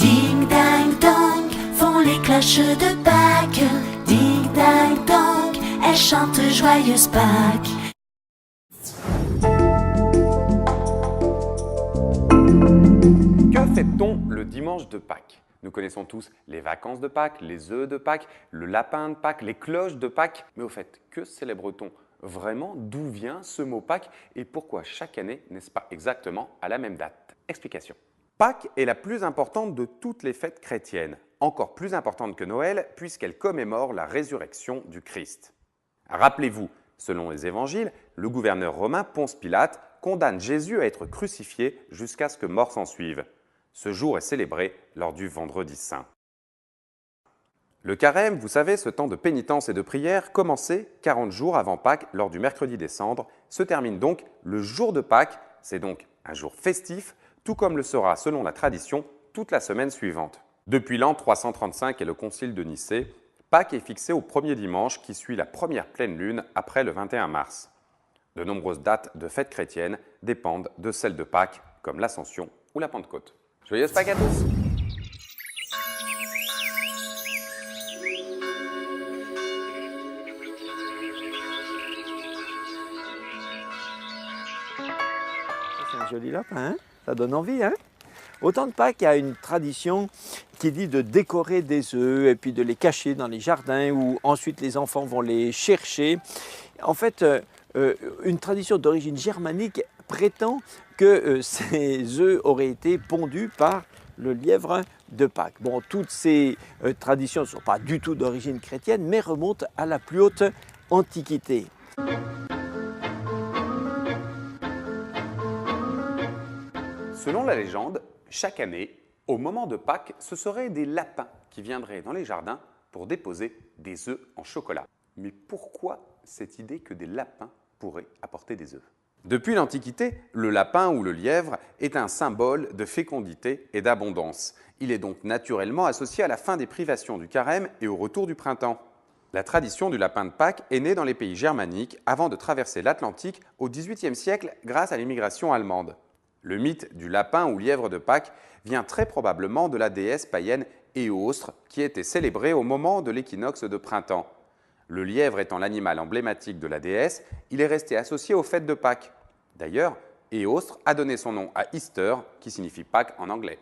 Ding ding dong, font les cloches de Pâques. Ding ding dong, elles chantent joyeuse Pâques. Que fait-on le dimanche de Pâques? Nous connaissons tous les vacances de Pâques, les œufs de Pâques, le lapin de Pâques, les cloches de Pâques. Mais au fait, que célèbre-t-on vraiment? D'où vient ce mot Pâques et pourquoi chaque année n'est-ce pas exactement à la même date? Explication. Pâques est la plus importante de toutes les fêtes chrétiennes, encore plus importante que Noël puisqu'elle commémore la résurrection du Christ. Rappelez-vous, selon les évangiles, le gouverneur romain Ponce Pilate condamne Jésus à être crucifié jusqu'à ce que mort s'en suive. Ce jour est célébré lors du Vendredi Saint. Le carême, vous savez, ce temps de pénitence et de prière, commencé 40 jours avant Pâques lors du mercredi des Cendres, se termine donc le jour de Pâques. C'est donc un jour festif, tout comme le sera, selon la tradition, toute la semaine suivante. Depuis l'an 335 et le concile de Nicée, Pâques est fixé au premier dimanche qui suit la première pleine lune après le 21 mars. De nombreuses dates de fêtes chrétiennes dépendent de celles de Pâques, comme l'Ascension ou la Pentecôte. Joyeuse Pâques à tous! C'est un joli lapin, hein? Ça donne envie, hein? Au temps de Pâques, il y a une tradition qui dit de décorer des œufs et puis de les cacher dans les jardins où ensuite les enfants vont les chercher. En fait, une tradition d'origine germanique prétend que ces œufs auraient été pondus par le lièvre de Pâques. Bon, toutes ces traditions ne sont pas du tout d'origine chrétienne, mais remontent à la plus haute Antiquité. Selon la légende, chaque année, au moment de Pâques, ce seraient des lapins qui viendraient dans les jardins pour déposer des œufs en chocolat. Mais pourquoi cette idée que des lapins pourraient apporter des œufs? Depuis l'Antiquité, le lapin ou le lièvre est un symbole de fécondité et d'abondance. Il est donc naturellement associé à la fin des privations du carême et au retour du printemps. La tradition du lapin de Pâques est née dans les pays germaniques avant de traverser l'Atlantique au XVIIIe siècle grâce à l'immigration allemande. Le mythe du lapin ou lièvre de Pâques vient très probablement de la déesse païenne Éostre qui était célébrée au moment de l'équinoxe de printemps. Le lièvre étant l'animal emblématique de la déesse, il est resté associé aux fêtes de Pâques. D'ailleurs, Éostre a donné son nom à Easter, qui signifie Pâques en anglais.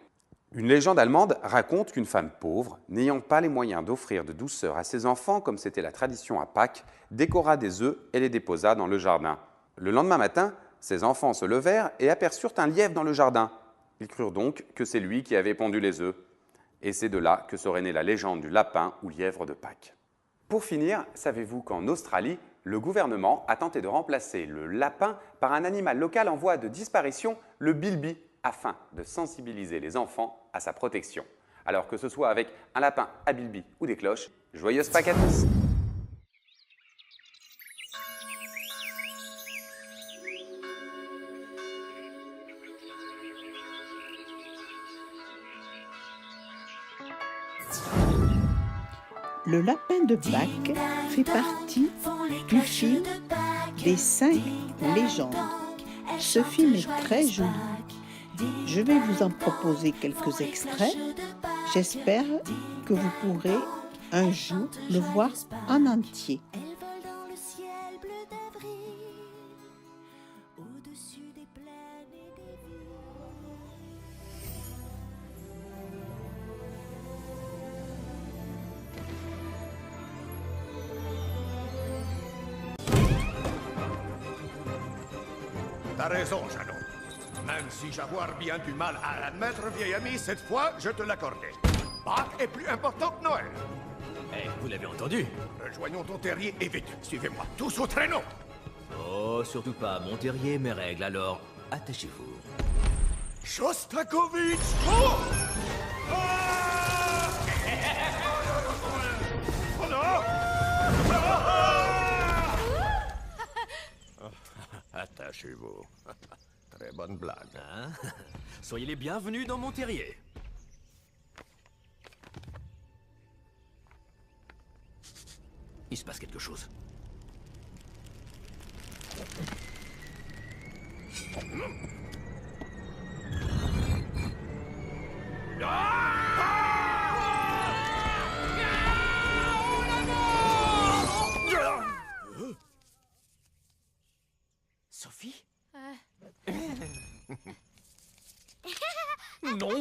Une légende allemande raconte qu'une femme pauvre, n'ayant pas les moyens d'offrir de douceur à ses enfants comme c'était la tradition à Pâques, décora des œufs et les déposa dans le jardin. Le lendemain matin, ses enfants se levèrent et aperçurent un lièvre dans le jardin. Ils crurent donc que c'est lui qui avait pondu les œufs. Et c'est de là que serait née la légende du lapin ou lièvre de Pâques. Pour finir, savez-vous qu'en Australie, le gouvernement a tenté de remplacer le lapin par un animal local en voie de disparition, le bilby, afin de sensibiliser les enfants à sa protection. Alors que ce soit avec un lapin à bilby ou des cloches, joyeuse Pâques à tous! Le lapin de Pâques fait partie du film des 5 légendes. Ce film est très joli. Je vais vous en proposer quelques extraits. J'espère que vous pourrez un jour le voir en entier. Elles volent dans le ciel bleu d'avril, au-dessus des plaines et des villes. T'as raison, Jeannot. Même si j'avoue bien du mal à l'admettre, vieil ami, cette fois, je te l'accordais. Pâques est plus important que Noël. Eh, vous l'avez entendu? Rejoignons ton terrier et vite, suivez-moi, tous au traîneau. Oh, surtout pas. Mon terrier, mes règles, alors attachez-vous. Shostakovich, cours! Ah! Oh non! Attachez-vous. Très bonne blague. Hein? Soyez les bienvenus dans mon terrier. Il se passe quelque chose. Ah!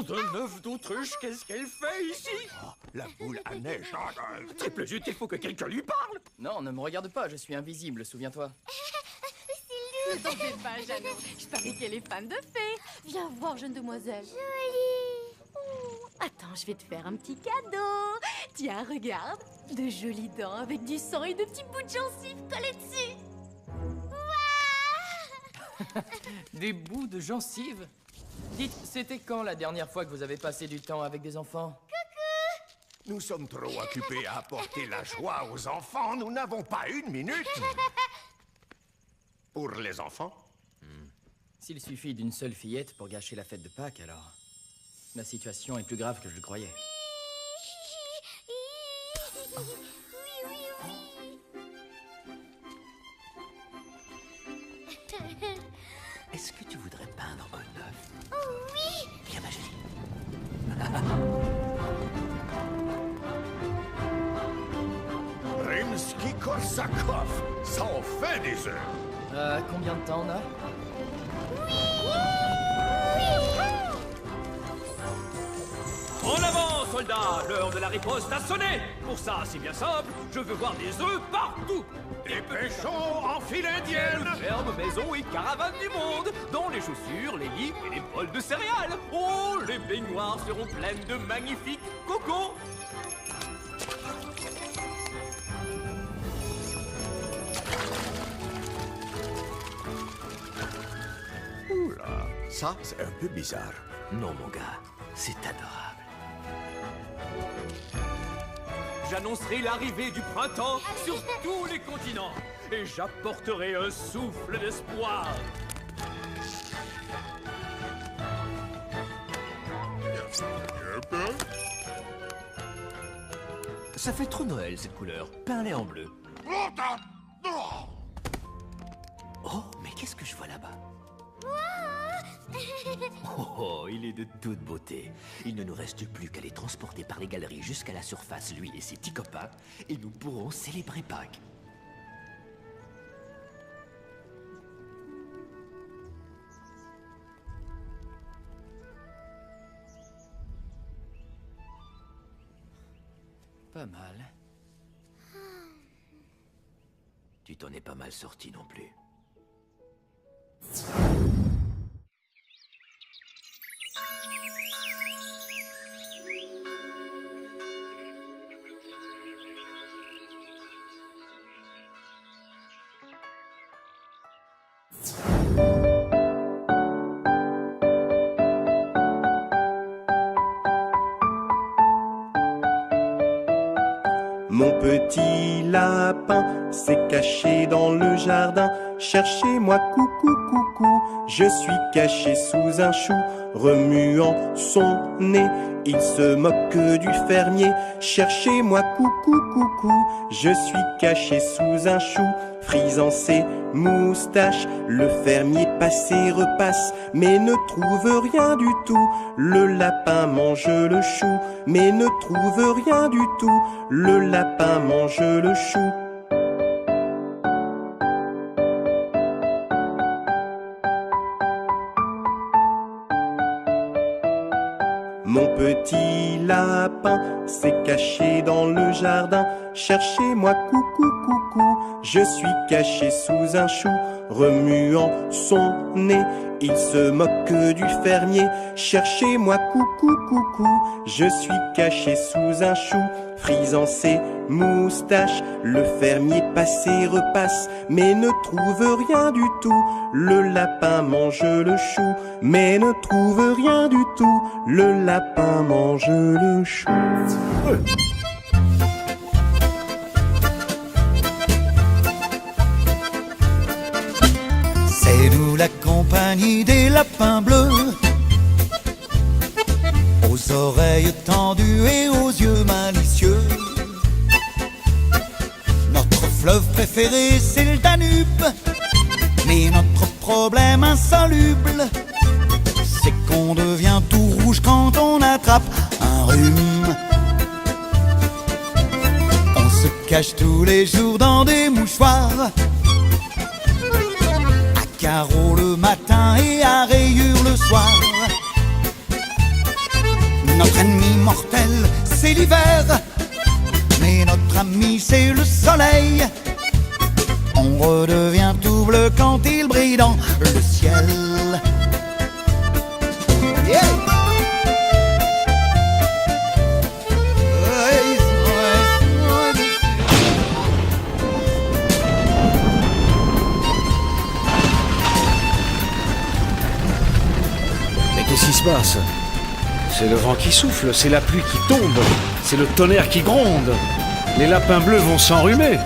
de neuf d'autruche, qu'est-ce qu'elle fait ici? La boule à neige. Triple Jute, il faut que quelqu'un lui parle. Non, ne me regarde pas, je suis invisible, souviens-toi. Ne t'en fais pas, Jeannot. Je parie qu'elle est fan de fées. Viens voir, jeune demoiselle. Jolie. Attends, je vais te faire un petit cadeau. Tiens, regarde. De jolies dents avec du sang et de petits bouts de gencives collés dessus. Des bouts de gencives? Dites, c'était quand la dernière fois que vous avez passé du temps avec des enfants? Nous sommes trop occupés à apporter la joie aux enfants. Nous n'avons pas une minute. Pour les enfants? S'il suffit d'une seule fillette pour gâcher la fête de Pâques, alors... La situation est plus grave que je le croyais. Est-ce que tu voudrais peindre un œuf? Oh oui. Viens, ma chérie. Rimsky-Korsakov, ça en fait des œufs. Combien de temps on a? En avant, soldats, l'heure de la riposte a sonné. Pour ça, c'est bien simple, je veux voir des œufs partout. Des pêchons en file indienne. Fermes, maisons et caravanes du monde, dont les chaussures, les lits et les bols de céréales. Oh, les baignoires seront pleines de magnifiques cocos. Oula, ça c'est un peu bizarre. Non, mon gars, c'est adorable. J'annoncerai l'arrivée du printemps sur tous les continents. Et j'apporterai un souffle d'espoir. Ça fait trop Noël, cette couleur. Peins-les en bleu. Oh, mais qu'est-ce que je vois là-bas? Oh, il est de toute beauté. Il ne nous reste plus qu'à les transporter par les galeries jusqu'à la surface, lui et ses petits copains, et nous pourrons célébrer Pâques. Pas mal. Tu t'en es pas mal sorti non plus. Mon petit lapin s'est caché dans le jardin. Cherchez-moi, coucou, coucou. Je suis caché sous un chou, remuant son nez. Il se moque du fermier. Cherchez-moi, coucou, coucou. Je suis caché sous un chou, frisant ses moustaches. Le fermier passe et repasse, mais ne trouve rien du tout. Le lapin mange le chou, mais ne trouve rien du tout. Le lapin mange le chou. Mon petit lapin s'est caché dans le jardin. Cherchez-moi, coucou, coucou. Je suis caché sous un chou, remuant son nez. Il se moque du fermier. Cherchez-moi, coucou, coucou. Je suis caché sous un chou, frisant ses moustaches. Le fermier passe et repasse, mais ne trouve rien du tout. Le lapin mange le chou, mais ne trouve rien du tout. Le lapin mange le chou. C'est nous la compagnie des lapins bleus, aux oreilles tendues et aux yeux malicieux. Notre fleuve préféré c'est le Danube, mais notre problème insoluble, c'est qu'on devient tout rouge quand on attrape un rhume. On se cache tous les jours dans des mouchoirs, carreaux le matin et à rayures le soir. Notre ennemi mortel, c'est l'hiver, mais notre ami, c'est le soleil. On redevient tout bleu quand il brille dans le ciel. Yeah. Mais qu'est-ce qui se passe? C'est le vent qui souffle, c'est la pluie qui tombe, c'est le tonnerre qui gronde. Les lapins bleus vont s'enrhumer.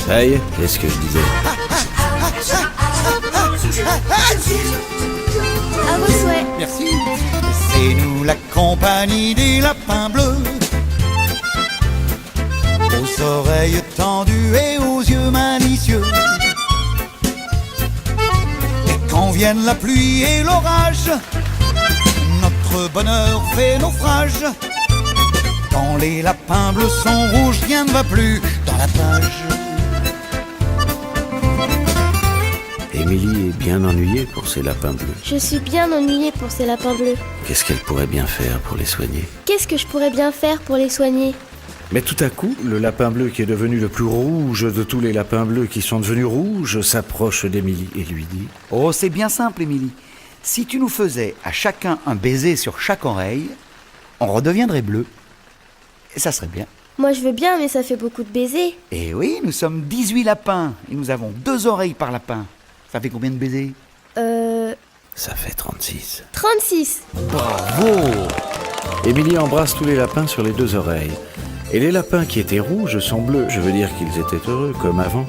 Ça y est, qu'est-ce que je disais? À vos souhaits. Merci. C'est nous la compagnie des lapins bleus, aux oreilles tendues et aux yeux malicieux. Et quand viennent la pluie et l'orage, notre bonheur fait naufrage. Quand les lapins bleus sont rouges, rien ne va plus dans la page. Émilie est bien ennuyée pour ses lapins bleus. Je suis bien ennuyée pour ces lapins bleus. Qu'est-ce qu'elle pourrait bien faire pour les soigner? Qu'est-ce que je pourrais bien faire pour les soigner? Mais tout à coup, le lapin bleu qui est devenu le plus rouge de tous les lapins bleus qui sont devenus rouges s'approche d'Émilie et lui dit: Oh, c'est bien simple, Émilie. Si tu nous faisais à chacun un baiser sur chaque oreille, on redeviendrait bleu. Et ça serait bien. Moi je veux bien, mais ça fait beaucoup de baisers. Eh oui, nous sommes 18 lapins et nous avons 2 oreilles par lapin. Ça fait combien de baisers? Ça fait 36. 36. Bravo! Émilie embrasse tous les lapins sur les 2 oreilles. Et les lapins qui étaient rouges sont bleus. Je veux dire qu'ils étaient heureux, comme avant.